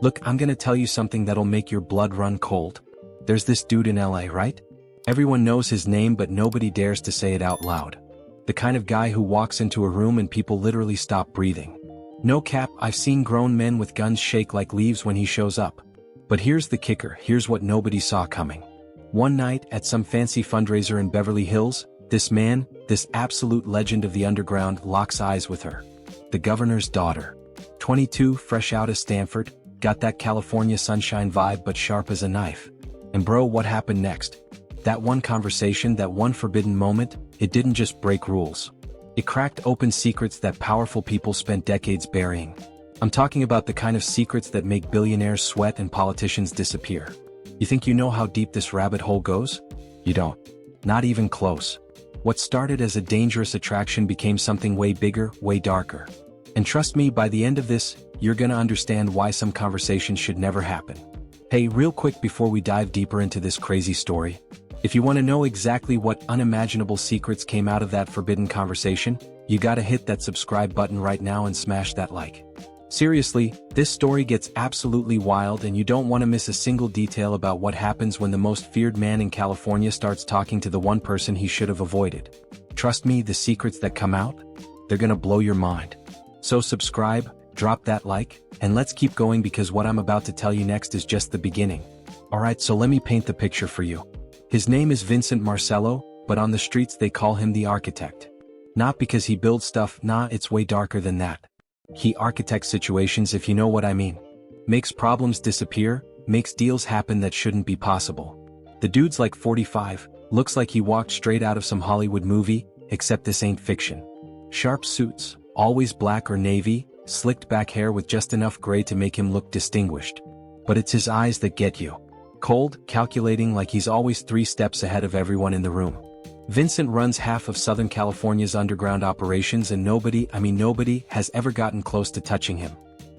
Look, I'm gonna tell you something that'll make your blood run cold. There's this dude in LA, right? Everyone knows his name but nobody dares to say it out loud. The kind of guy who walks into a room and people literally stop breathing. No cap, I've seen grown men with guns shake like leaves when he shows up. But here's the kicker, here's what nobody saw coming. One night, at some fancy fundraiser in Beverly Hills, this man, this absolute legend of the underground, locks eyes with her. The governor's daughter. 22, fresh out of Stanford, got that California sunshine vibe but sharp as a knife. And bro, what happened next? That one conversation, that one forbidden moment, it didn't just break rules. It cracked open secrets that powerful people spent decades burying. I'm talking about the kind of secrets that make billionaires sweat and politicians disappear. You think you know how deep this rabbit hole goes? You don't. Not even close. What started as a dangerous attraction became something way bigger, way darker. And trust me, by the end of this, you're gonna understand why some conversations should never happen. Hey, real quick before we dive deeper into this crazy story, if you want to know exactly what unimaginable secrets came out of that forbidden conversation, you gotta hit that subscribe button right now and smash that like. Seriously, this story gets absolutely wild and you don't want to miss a single detail about what happens when the most feared man in California starts talking to the one person he should have avoided. Trust me, the secrets that come out, they're gonna blow your mind. So subscribe, drop that like, and let's keep going because what I'm about to tell you next is just the beginning. Alright, so let me paint the picture for you. His name is Vincent Marcello, but on the streets they call him the architect. Not because he builds stuff, nah, it's way darker than that. He architects situations, if you know what I mean. Makes problems disappear, makes deals happen that shouldn't be possible. The dude's like 45, looks like he walked straight out of some Hollywood movie, except this ain't fiction. Sharp suits, always black or navy, slicked back hair with just enough gray to make him look distinguished. But it's his eyes that get you. Cold, calculating, like he's always 3 steps ahead of everyone in the room. Vincent runs half of Southern California's underground operations and nobody has ever gotten close to touching him.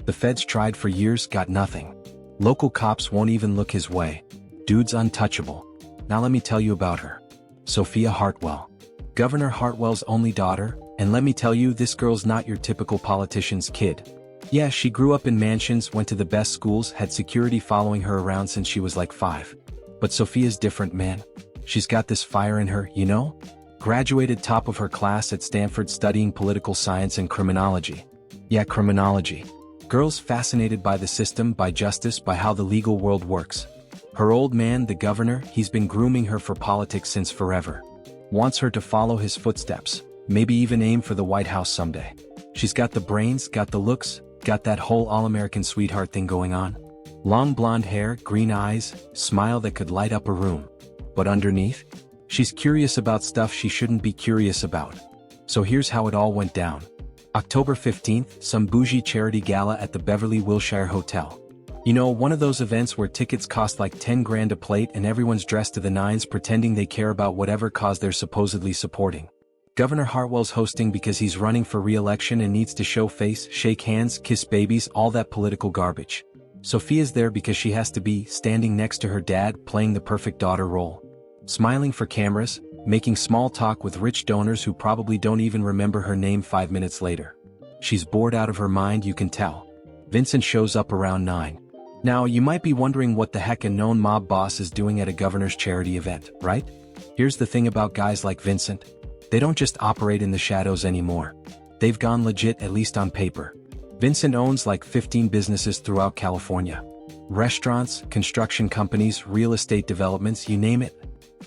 The feds tried for years, got nothing. Local cops won't even look his way. Dude's untouchable. Now let me tell you about her. Sophia Hartwell. Governor Hartwell's only daughter, and let me tell you, this girl's not your typical politician's kid. Yeah, she grew up in mansions, went to the best schools, had security following her around since she was like 5. But Sophia's different, man. She's got this fire in her, you know? Graduated top of her class at Stanford studying political science and criminology. Yeah, criminology. Girl's fascinated by the system, by justice, by how the legal world works. Her old man, the governor, he's been grooming her for politics since forever. Wants her to follow his footsteps, maybe even aim for the White House someday. She's got the brains, got the looks, got that whole all-American sweetheart thing going on. Long blonde hair, green eyes, smile that could light up a room. But underneath, she's curious about stuff she shouldn't be curious about. So here's how it all went down. October 15th, some bougie charity gala at the Beverly Wilshire Hotel. You know, one of those events where tickets cost like 10 grand a plate and everyone's dressed to the nines pretending they care about whatever cause they're supposedly supporting. Governor Hartwell's hosting because he's running for re-election and needs to show face, shake hands, kiss babies, all that political garbage. Sophia's there because she has to be, standing next to her dad, playing the perfect daughter role. Smiling for cameras, making small talk with rich donors who probably don't even remember her name 5 minutes later. She's bored out of her mind, you can tell. Vincent shows up around 9. Now, you might be wondering what the heck a known mob boss is doing at a governor's charity event, right? Here's the thing about guys like Vincent. They don't just operate in the shadows anymore. They've gone legit, at least on paper. Vincent owns like 15 businesses throughout California. Restaurants, construction companies, real estate developments, you name it.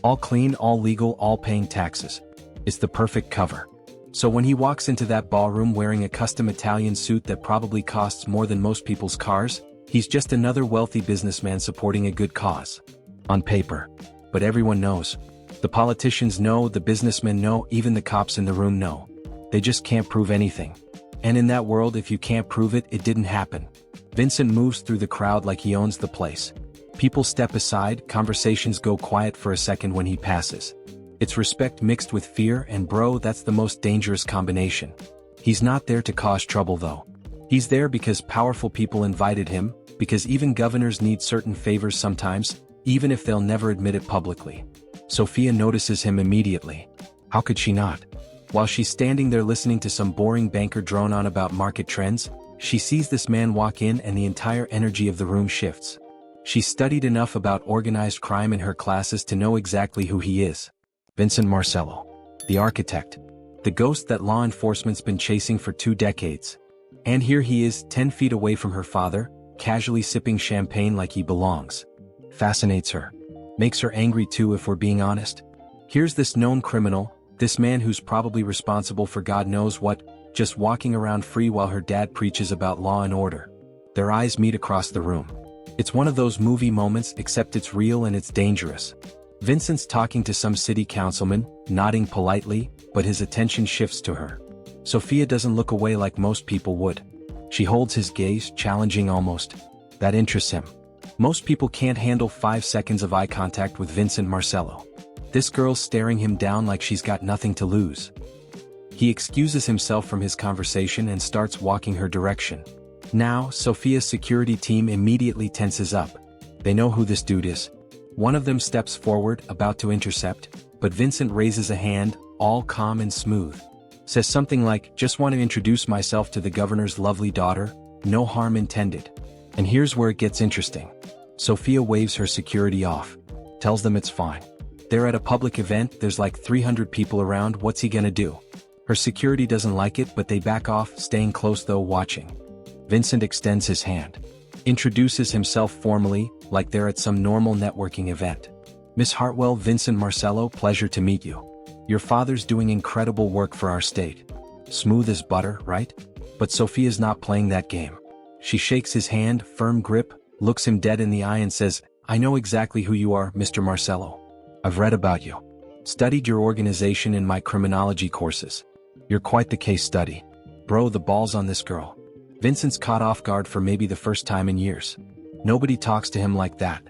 All clean, all legal, all paying taxes. It's the perfect cover. So when he walks into that ballroom wearing a custom Italian suit that probably costs more than most people's cars, he's just another wealthy businessman supporting a good cause. On paper. But everyone knows. The politicians know, the businessmen know, even the cops in the room know. They just can't prove anything. And in that world, if you can't prove it, it didn't happen. Vincent moves through the crowd like he owns the place. People step aside, conversations go quiet for a second when he passes. It's respect mixed with fear, and bro, that's the most dangerous combination. He's not there to cause trouble though. He's there because powerful people invited him, because even governors need certain favors sometimes, even if they'll never admit it publicly. Sophia notices him immediately. How could she not? While she's standing there listening to some boring banker drone on about market trends, She sees this man walk in and the entire energy of the room shifts. She studied enough about organized crime in her classes to know exactly who he is. Vincent Marcello. The architect. The ghost that law enforcement's been chasing for 2 decades. And here he is, 10 feet away from her father, casually sipping champagne like he belongs. Fascinates her. Makes her angry too, if we're being honest. Here's this known criminal, this man who's probably responsible for God knows what, just walking around free while her dad preaches about law and order. Their eyes meet across the room. It's one of those movie moments, except it's real and it's dangerous. Vincent's talking to some city councilman, nodding politely, but his attention shifts to her. Sophia doesn't look away like most people would. She holds his gaze, challenging almost. That interests him. Most people can't handle 5 seconds of eye contact with Vincent Marcello. This girl's staring him down like she's got nothing to lose. He excuses himself from his conversation and starts walking her direction. Now, Sophia's security team immediately tenses up. They know who this dude is. One of them steps forward, about to intercept, but Vincent raises a hand, all calm and smooth. Says something like, "Just want to introduce myself to the governor's lovely daughter, no harm intended." And here's where it gets interesting. Sophia waves her security off. Tells them it's fine. They're at a public event, there's like 300 people around, what's he gonna do? Her security doesn't like it, but they back off, staying close though, watching. Vincent extends his hand. Introduces himself formally, like they're at some normal networking event. "Miss Hartwell, Vincent Marcello, pleasure to meet you. Your father's doing incredible work for our state." Smooth as butter, right? But Sophia's not playing that game. She shakes his hand, firm grip, looks him dead in the eye and says, "I know exactly who you are, Mr. Marcello. I've read about you. Studied your organization in my criminology courses. You're quite the case study." Bro, the ball's on this girl. Vincent's caught off guard for maybe the first time in years. Nobody talks to him like that.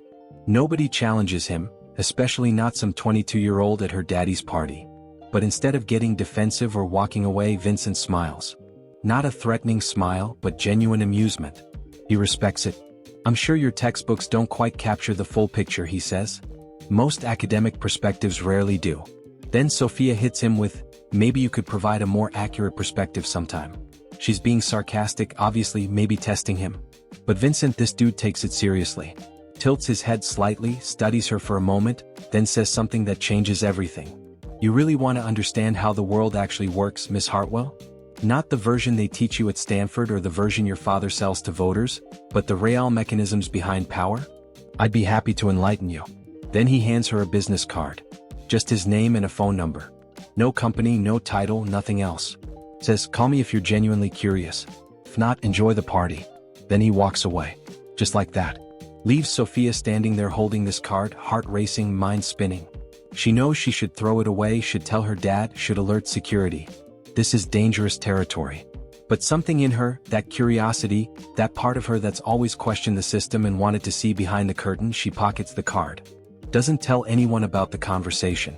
Nobody challenges him, especially not some 22-year-old at her daddy's party. But instead of getting defensive or walking away, Vincent smiles. Not a threatening smile, but genuine amusement. He respects it. "I'm sure your textbooks don't quite capture the full picture," he says. "Most academic perspectives rarely do." Then Sophia hits him with, "Maybe you could provide a more accurate perspective sometime." She's being sarcastic, obviously, maybe testing him. But Vincent, this dude, takes it seriously. Tilts his head slightly, studies her for a moment, then says something that changes everything. "You really want to understand how the world actually works, Miss Hartwell? Not the version they teach you at Stanford or the version your father sells to voters, but the real mechanisms behind power? I'd be happy to enlighten you." Then he hands her a business card. Just his name and a phone number. No company, no title, nothing else. Says, "Call me if you're genuinely curious. If not, enjoy the party." Then he walks away. Just like that. Leaves Sophia standing there holding this card, heart racing, mind spinning. She knows she should throw it away, should tell her dad, should alert security. This is dangerous territory. But something in her, that curiosity, that part of her that's always questioned the system and wanted to see behind the curtain, she pockets the card. Doesn't tell anyone about the conversation.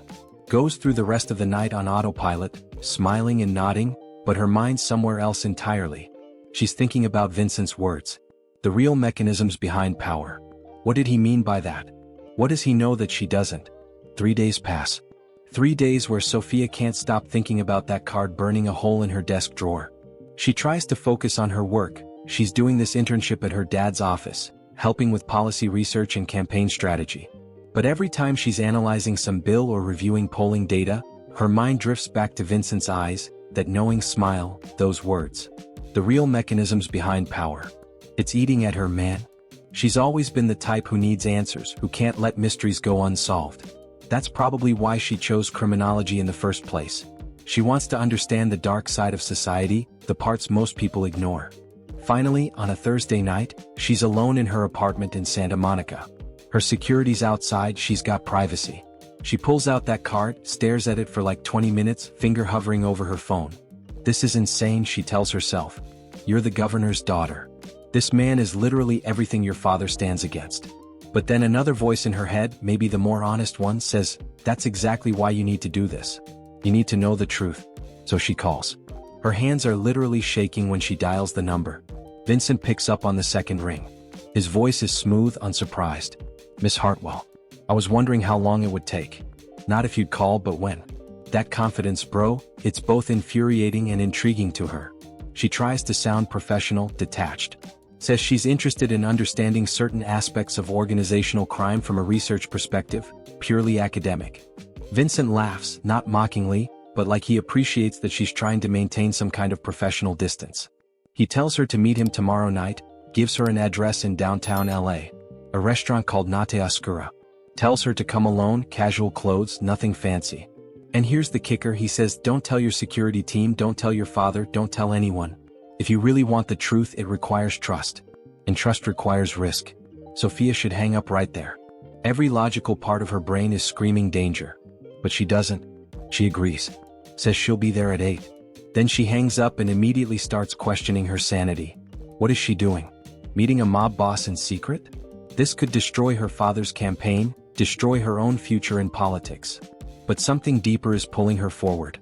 Goes through the rest of the night on autopilot, smiling and nodding, but her mind's somewhere else entirely. She's thinking about Vincent's words. The real mechanisms behind power. What did he mean by that? What does he know that she doesn't? 3 days pass. 3 days where Sophia can't stop thinking about that card burning a hole in her desk drawer. She tries to focus on her work. She's doing this internship at her dad's office, helping with policy research and campaign strategy. But every time she's analyzing some bill or reviewing polling data, her mind drifts back to Vincent's eyes, that knowing smile, those words. The real mechanisms behind power. It's eating at her, man. She's always been the type who needs answers, who can't let mysteries go unsolved. That's probably why she chose criminology in the first place. She wants to understand the dark side of society, the parts most people ignore. Finally, on a Thursday night, she's alone in her apartment in Santa Monica. Her security's outside, she's got privacy. She pulls out that card, stares at it for like 20 minutes, finger hovering over her phone. This is insane, she tells herself. You're the governor's daughter. This man is literally everything your father stands against. But then another voice in her head, maybe the more honest one, says, that's exactly why you need to do this. You need to know the truth. So she calls. Her hands are literally shaking when she dials the number. Vincent picks up on the second ring. His voice is smooth, unsurprised. Miss Hartwell. I was wondering how long it would take. Not if you'd call, but when. That confidence, bro, it's both infuriating and intriguing to her. She tries to sound professional, detached. Says she's interested in understanding certain aspects of organizational crime from a research perspective, purely academic. Vincent laughs, not mockingly, but like he appreciates that she's trying to maintain some kind of professional distance. He tells her to meet him tomorrow night, gives her an address in downtown LA, a restaurant called Nate Oscura. Tells her to come alone, casual clothes, nothing fancy. And here's the kicker, he says, don't tell your security team, don't tell your father, don't tell anyone. If you really want the truth, it requires trust. And trust requires risk. Sophia should hang up right there. Every logical part of her brain is screaming danger. But she doesn't. She agrees. Says she'll be there at 8. Then she hangs up and immediately starts questioning her sanity. What is she doing? Meeting a mob boss in secret? This could destroy her father's campaign, destroy her own future in politics. But something deeper is pulling her forward.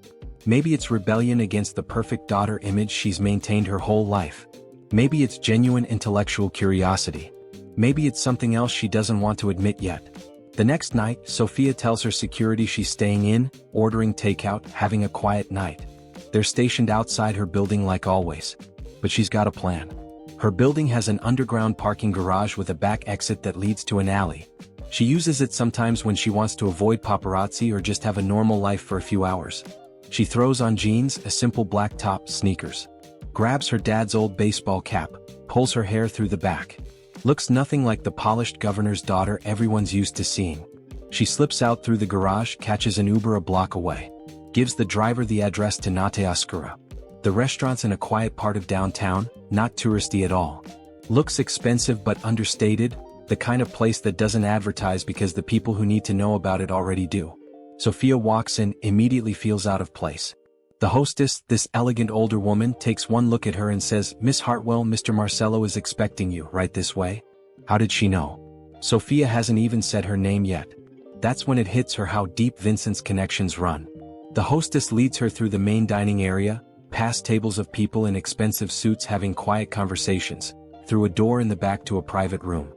Maybe it's rebellion against the perfect daughter image she's maintained her whole life. Maybe it's genuine intellectual curiosity. Maybe it's something else she doesn't want to admit yet. The next night, Sophia tells her security she's staying in, ordering takeout, having a quiet night. They're stationed outside her building like always. But she's got a plan. Her building has an underground parking garage with a back exit that leads to an alley. She uses it sometimes when she wants to avoid paparazzi or just have a normal life for a few hours. She throws on jeans, a simple black top, sneakers. Grabs her dad's old baseball cap, pulls her hair through the back. Looks nothing like the polished governor's daughter everyone's used to seeing. She slips out through the garage, catches an Uber a block away. Gives the driver the address to Nate Oscura. The restaurant's in a quiet part of downtown, not touristy at all. Looks expensive but understated, the kind of place that doesn't advertise because the people who need to know about it already do. Sophia walks in, immediately feels out of place. The hostess, this elegant older woman, takes one look at her and says, "Miss Hartwell, Mr. Marcello is expecting you, right this way?" How did she know? Sophia hasn't even said her name yet. That's when it hits her how deep Vincent's connections run. The hostess leads her through the main dining area, past tables of people in expensive suits having quiet conversations, through a door in the back to a private room.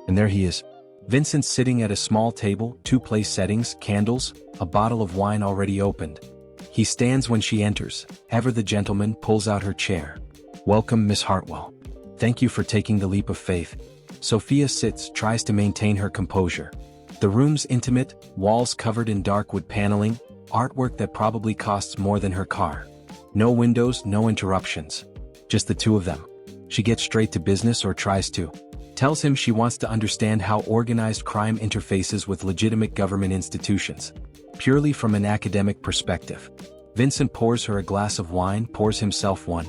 And there he is. Vincent's sitting at a small table, 2 place settings, candles, a bottle of wine already opened. He stands when she enters. Ever the gentleman, pulls out her chair. "Welcome, Miss Hartwell. Thank you for taking the leap of faith." Sophia sits, tries to maintain her composure. The room's intimate, walls covered in dark wood paneling, artwork that probably costs more than her car. No windows, no interruptions. Just the two of them. She gets straight to business, or tries to. Tells him she wants to understand how organized crime interfaces with legitimate government institutions. Purely from an academic perspective. Vincent pours her a glass of wine, pours himself one.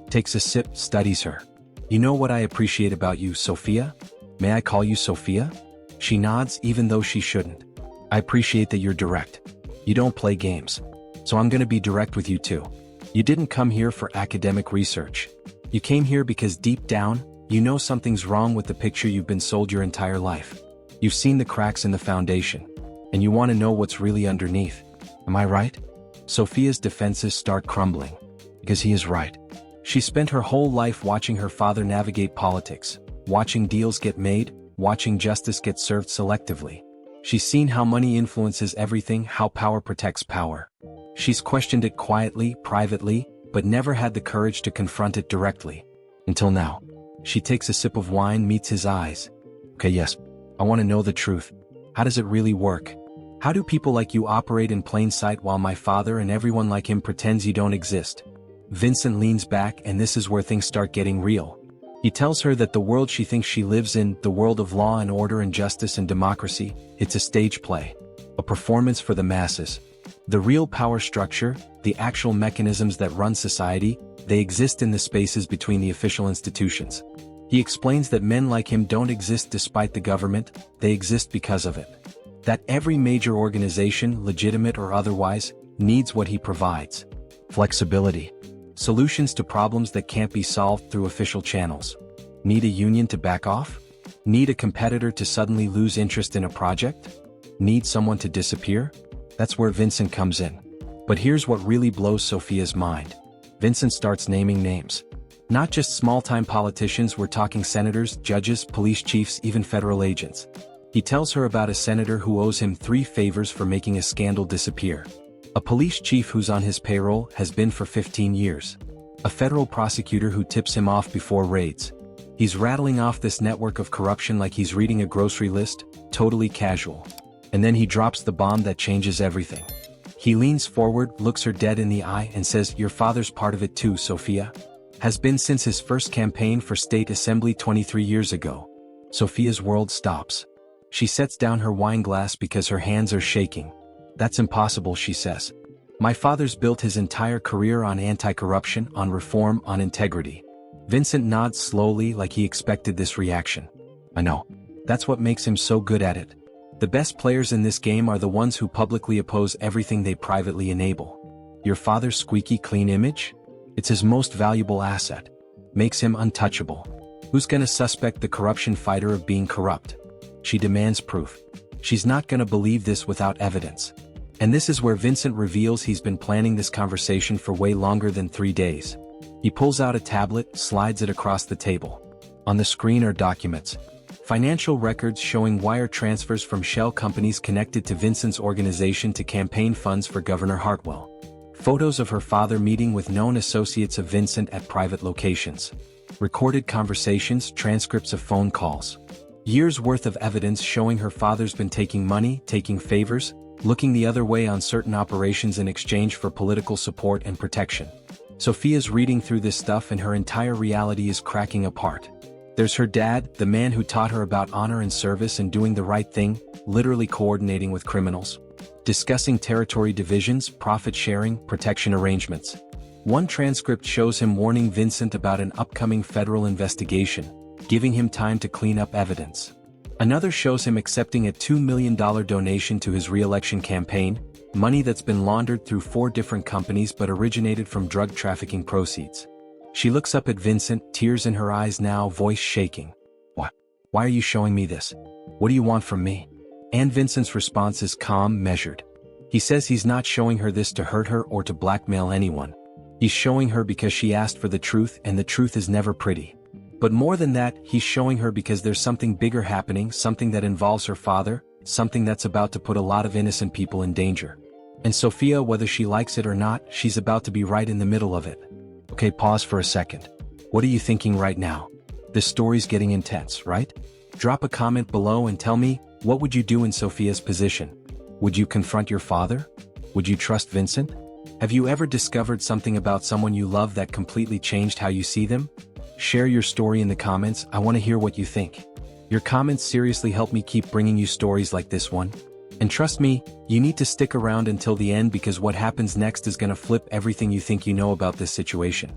Takes a sip, studies her. "You know what I appreciate about you, Sophia? May I call you Sophia?" She nods, even though she shouldn't. "I appreciate that you're direct. You don't play games. So I'm gonna be direct with you too. You didn't come here for academic research. You came here because deep down, you know something's wrong with the picture you've been sold your entire life. You've seen the cracks in the foundation. And you want to know what's really underneath. Am I right?" Sophia's defenses start crumbling. Because he is right. She spent her whole life watching her father navigate politics, watching deals get made, watching justice get served selectively. She's seen how money influences everything, how power protects power. She's questioned it quietly, privately, but never had the courage to confront it directly. Until now. She takes a sip of wine, meets his eyes. "Okay, yes. I want to know the truth. How does it really work? How do people like you operate in plain sight while my father and everyone like him pretends you don't exist?" Vincent leans back, and this is where things start getting real. He tells her that the world she thinks she lives in, the world of law and order and justice and democracy, it's a stage play. A performance for the masses. The real power structure, the actual mechanisms that run society, they exist in the spaces between the official institutions. He explains that men like him don't exist despite the government, they exist because of it. That every major organization, legitimate or otherwise, needs what he provides. Flexibility. Solutions to problems that can't be solved through official channels. Need a union to back off? Need a competitor to suddenly lose interest in a project? Need someone to disappear? That's where Vincent comes in. But here's what really blows Sophia's mind. Vincent starts naming names. Not just small-time politicians, we're talking senators, judges, police chiefs, even federal agents. He tells her about a senator who owes him 3 favors for making a scandal disappear. A police chief who's on his payroll, has been for 15 years. A federal prosecutor who tips him off before raids. He's rattling off this network of corruption like he's reading a grocery list, totally casual. And then he drops the bomb that changes everything. He leans forward, looks her dead in the eye and says, "Your father's part of it too, Sophia." Has been since his first campaign for state assembly 23 years ago. Sophia's world stops. She sets down her wine glass because her hands are shaking. "That's impossible," she says. "My father's built his entire career on anti-corruption, on reform, on integrity." Vincent nods slowly like he expected this reaction. "I know. That's what makes him so good at it. The best players in this game are the ones who publicly oppose everything they privately enable. Your father's squeaky clean image? It's his most valuable asset. Makes him untouchable. Who's gonna suspect the corruption fighter of being corrupt?" She demands proof. She's not gonna believe this without evidence. And this is where Vincent reveals he's been planning this conversation for way longer than 3 days. He pulls out a tablet, slides it across the table. On the screen are documents. Financial records showing wire transfers from shell companies connected to Vincent's organization to campaign funds for Governor Hartwell. Photos of her father meeting with known associates of Vincent at private locations. Recorded conversations, transcripts of phone calls. Years' worth of evidence showing her father's been taking money, taking favors, looking the other way on certain operations in exchange for political support and protection. Sophia's reading through this stuff and her entire reality is cracking apart. There's her dad, the man who taught her about honor and service and doing the right thing, literally coordinating with criminals. Discussing territory divisions, profit sharing, protection arrangements. One transcript shows him warning Vincent about an upcoming federal investigation, giving him time to clean up evidence. Another shows him accepting a $2 million donation to his re-election campaign, money that's been laundered through 4 different companies but originated from drug trafficking proceeds. She looks up at Vincent, tears in her eyes now, voice shaking. "What? Why are you showing me this? What do you want from me?" And Vincent's response is calm, measured. He says he's not showing her this to hurt her or to blackmail anyone. He's showing her because she asked for the truth, and the truth is never pretty. But more than that, he's showing her because there's something bigger happening, something that involves her father, something that's about to put a lot of innocent people in danger. And Sophia, whether she likes it or not, she's about to be right in the middle of it. Okay, pause for a second. What are you thinking right now? This story's getting intense, right? Drop a comment below and tell me, what would you do in Sophia's position? Would you confront your father? Would you trust Vincent? Have you ever discovered something about someone you love that completely changed how you see them? Share your story in the comments. I want to hear what you think. Your comments seriously help me keep bringing you stories like this one. And trust me, you need to stick around until the end because what happens next is gonna flip everything you think you know about this situation.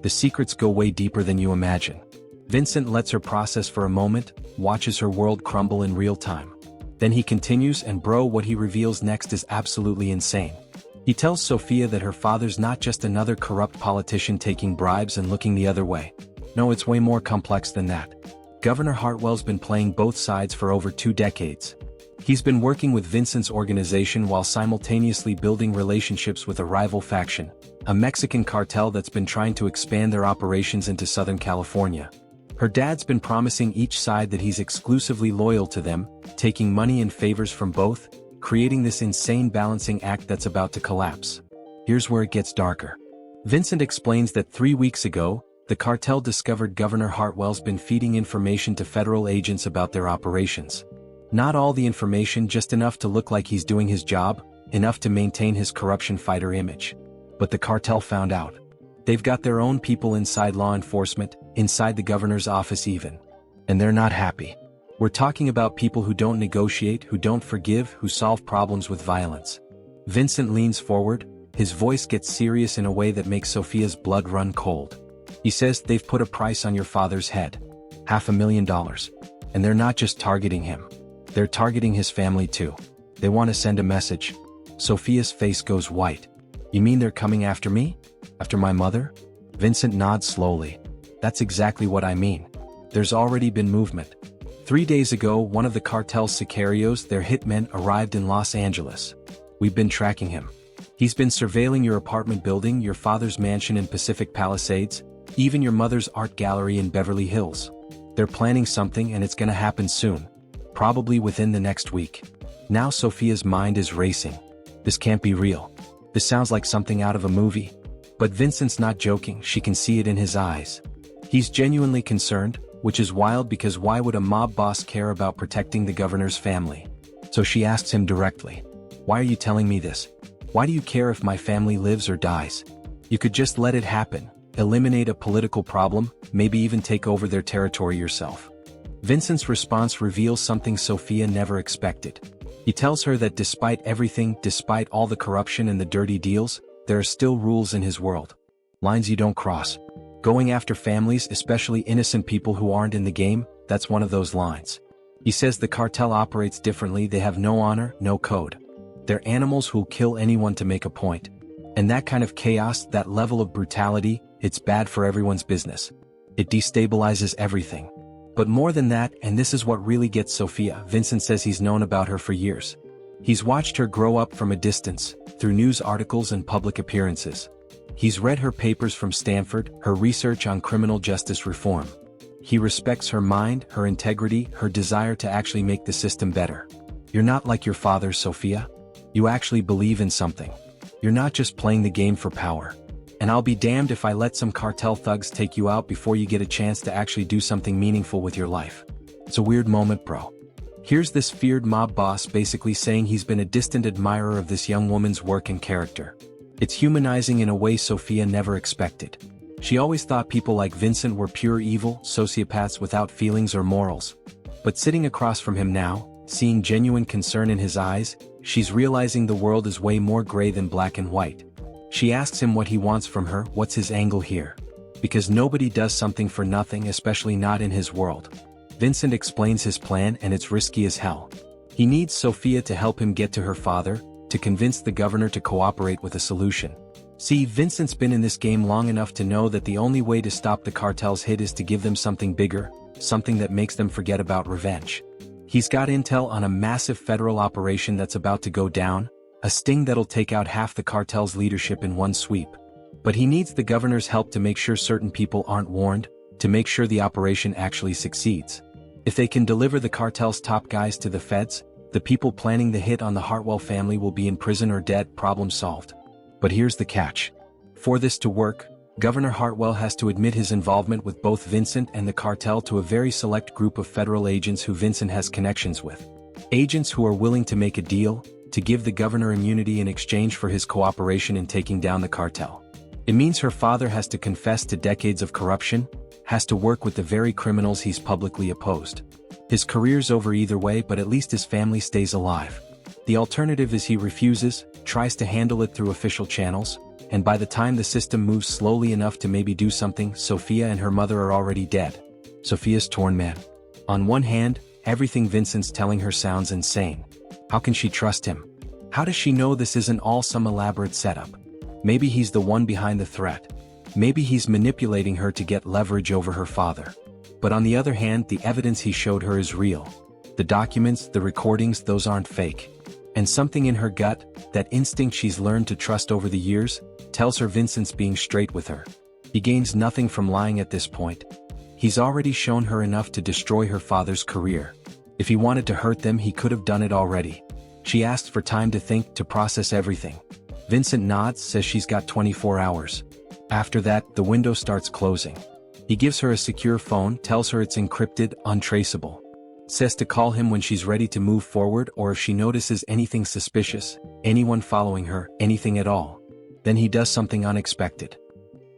The secrets go way deeper than you imagine. Vincent lets her process for a moment, watches her world crumble in real time. Then he continues, and bro, what he reveals next is absolutely insane. He tells Sophia that her father's not just another corrupt politician taking bribes and looking the other way. No, it's way more complex than that. Governor Hartwell's been playing both sides for over 2 decades. He's been working with Vincent's organization while simultaneously building relationships with a rival faction, a Mexican cartel that's been trying to expand their operations into Southern California. Her dad's been promising each side that he's exclusively loyal to them, taking money and favors from both, creating this insane balancing act that's about to collapse. Here's where it gets darker. Vincent explains that 3 weeks ago, the cartel discovered Governor Hartwell's been feeding information to federal agents about their operations. Not all the information, just enough to look like he's doing his job, enough to maintain his corruption fighter image. But the cartel found out. They've got their own people inside law enforcement, inside the governor's office even. And they're not happy. We're talking about people who don't negotiate, who don't forgive, who solve problems with violence. Vincent leans forward, his voice gets serious in a way that makes Sophia's blood run cold. He says, "They've put a price on your father's head. $500,000. And they're not just targeting him. They're targeting his family too. They want to send a message." Sophia's face goes white. "You mean they're coming after me? After my mother?" Vincent nods slowly. "That's exactly what I mean. There's already been movement. 3 days ago, one of the cartel's sicarios, their hitmen, arrived in Los Angeles. We've been tracking him. He's been surveilling your apartment building, your father's mansion in Pacific Palisades, even your mother's art gallery in Beverly Hills. They're planning something and it's gonna happen soon. Probably within the next week." Now Sophia's mind is racing. This can't be real. This sounds like something out of a movie. But Vincent's not joking, she can see it in his eyes. He's genuinely concerned, which is wild because why would a mob boss care about protecting the governor's family? So she asks him directly, "Why are you telling me this? Why do you care if my family lives or dies? You could just let it happen, eliminate a political problem, maybe even take over their territory yourself." Vincent's response reveals something Sophia never expected. He tells her that despite everything, despite all the corruption and the dirty deals, there are still rules in his world. Lines you don't cross. Going after families, especially innocent people who aren't in the game, that's one of those lines. He says the cartel operates differently, they have no honor, no code. They're animals who'll kill anyone to make a point. And that kind of chaos, that level of brutality, it's bad for everyone's business. It destabilizes everything. But more than that, and this is what really gets Sophia, Vincent says he's known about her for years. He's watched her grow up from a distance, through news articles and public appearances. He's read her papers from Stanford, her research on criminal justice reform. He respects her mind, her integrity, her desire to actually make the system better. You're not like your father, Sophia. You actually believe in something. You're not just playing the game for power. And I'll be damned if I let some cartel thugs take you out before you get a chance to actually do something meaningful with your life. It's a weird moment, bro. Here's this feared mob boss basically saying he's been a distant admirer of this young woman's work and character. It's humanizing in a way Sophia never expected. She always thought people like Vincent were pure evil, sociopaths without feelings or morals. But sitting across from him now, seeing genuine concern in his eyes, she's realizing the world is way more gray than black and white. She asks him what he wants from her, what's his angle here. Because nobody does something for nothing, especially not in his world. Vincent explains his plan and it's risky as hell. He needs Sophia to help him get to her father, to convince the governor to cooperate with a solution. See, Vincent's been in this game long enough to know that the only way to stop the cartel's hit is to give them something bigger, something that makes them forget about revenge. He's got intel on a massive federal operation that's about to go down, a sting that'll take out half the cartel's leadership in one sweep. But he needs the governor's help to make sure certain people aren't warned, to make sure the operation actually succeeds. If they can deliver the cartel's top guys to the feds, the people planning the hit on the Hartwell family will be in prison or dead, problem solved. But here's the catch. For this to work, Governor Hartwell has to admit his involvement with both Vincent and the cartel to a very select group of federal agents who Vincent has connections with. Agents who are willing to make a deal, to give the governor immunity in exchange for his cooperation in taking down the cartel. It means her father has to confess to decades of corruption, has to work with the very criminals he's publicly opposed. His career's over either way, but at least his family stays alive. The alternative is he refuses, tries to handle it through official channels, and by the time the system moves slowly enough to maybe do something, Sophia and her mother are already dead. Sophia's torn, man. On one hand, everything Vincent's telling her sounds insane. How can she trust him? How does she know this isn't all some elaborate setup? Maybe he's the one behind the threat. Maybe he's manipulating her to get leverage over her father. But on the other hand, the evidence he showed her is real. The documents, the recordings, those aren't fake. And something in her gut, that instinct she's learned to trust over the years, tells her Vincent's being straight with her. He gains nothing from lying at this point. He's already shown her enough to destroy her father's career. If he wanted to hurt them, he could have done it already. She asks for time to think, to process everything. Vincent nods, says she's got 24 hours. After that, the window starts closing. He gives her a secure phone, tells her it's encrypted, untraceable. Says to call him when she's ready to move forward or if she notices anything suspicious, anyone following her, anything at all. Then he does something unexpected.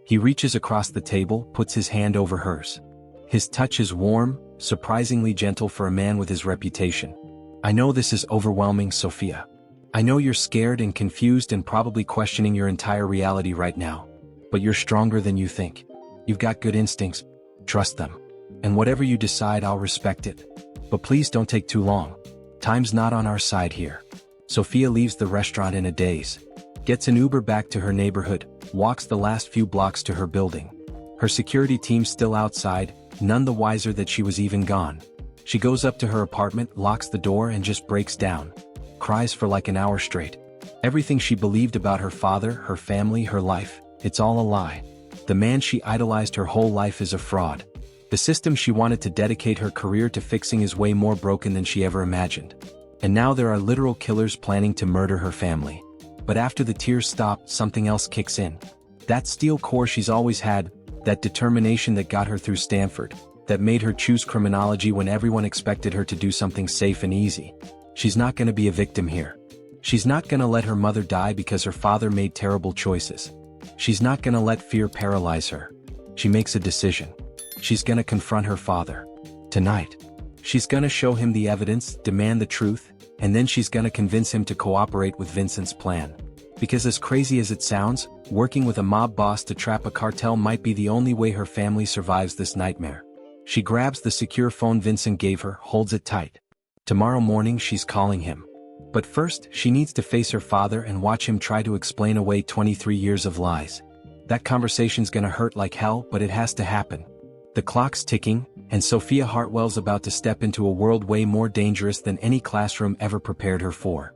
He reaches across the table, puts his hand over hers. His touch is warm, surprisingly gentle for a man with his reputation. I know this is overwhelming, Sophia. I know you're scared and confused and probably questioning your entire reality right now. But you're stronger than you think. You've got good instincts. Trust them. And whatever you decide, I'll respect it. But please don't take too long. Time's not on our side here. Sophia leaves the restaurant in a daze. Gets an Uber back to her neighborhood, walks the last few blocks to her building. Her security team's still outside, none the wiser that she was even gone. She goes up to her apartment, locks the door and just breaks down. Cries for like an hour straight. Everything she believed about her father, her family, her life, it's all a lie. The man she idolized her whole life is a fraud. The system she wanted to dedicate her career to fixing is way more broken than she ever imagined. And now there are literal killers planning to murder her family. But after the tears stop, something else kicks in. That steel core she's always had, that determination that got her through Stanford, that made her choose criminology when everyone expected her to do something safe and easy. She's not gonna be a victim here. She's not gonna let her mother die because her father made terrible choices. She's not gonna let fear paralyze her. She makes a decision. She's gonna confront her father. Tonight. She's gonna show him the evidence, demand the truth, and then she's gonna convince him to cooperate with Vincent's plan. Because as crazy as it sounds, working with a mob boss to trap a cartel might be the only way her family survives this nightmare. She grabs the secure phone Vincent gave her, holds it tight. Tomorrow morning she's calling him. But first, she needs to face her father and watch him try to explain away 23 years of lies. That conversation's gonna hurt like hell, but it has to happen. The clock's ticking, and Sophia Hartwell's about to step into a world way more dangerous than any classroom ever prepared her for.